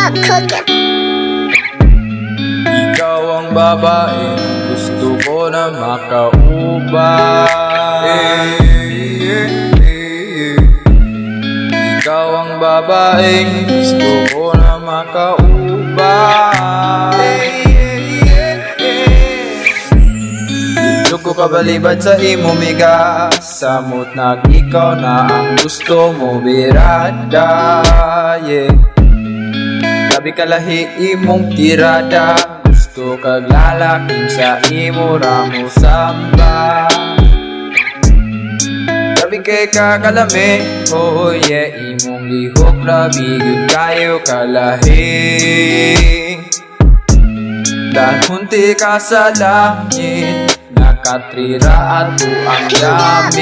stop cooking. Ikaw ang babae, gusto ko na makaubay. Ikaw ang babaeng gusto ko na makaubay. Gusto ko kabalibad sa imo miga, samot na ikaw na ang gusto mo birada. Labi kalahi imong tirada, gusto kag lalaking sa imo ramo samba. Labi kay kakalami, oh yeah, imong lihok labi gyud kayo kalahi. Danhunti ka sa langit, nakatrira ato ang damit.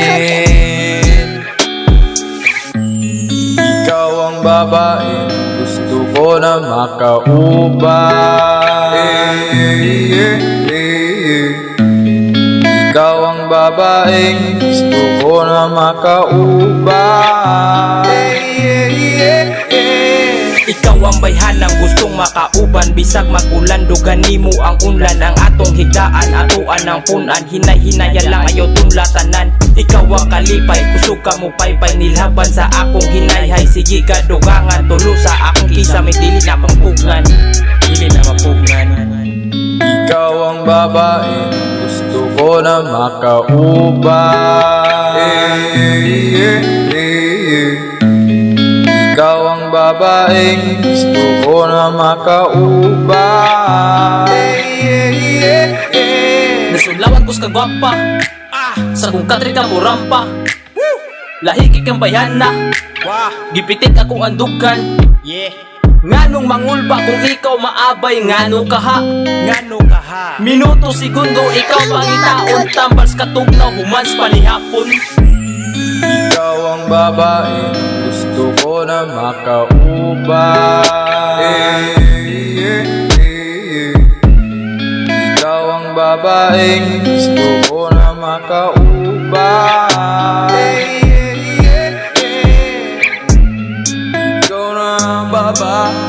Ikaw ang babae, gusto ko na makaubay. Ikaw ang babaeng gusto ko na makaubay. Ikaw ang bayhanang gustong makauban, bisag magulan dugan nimo ang unlan. Ang atong higdaan, atuan ang punan, hinay-hinayan lang ayaw tunlatanan. Ikaw ang kalipay, kusog ka mo paypay, nilhaban sa akong hinayhay. Sige ka dugangan, tulo sa akong kisa, may dili na pangpugnan, dili na mapugnan. Ikaw ang babae, gusto ko na makaubay. Ikaw ang babaeng gusto ko na makaubay. Nasulawan ko's kagwapa, sa kung katri ka mo rampa. Lahiki kang bayana, gipitik akong andugan. Nganong mangulba kung ikaw maabay, ngano ka ha? Minuto, segundo, ikaw pangitaon, tambals katugnaw, humans panihapon. Ikaw ang babae, gusto ko na makaubay. Ikaw ang babaeng gusto ko na makaubay. Ikaw na ang babae,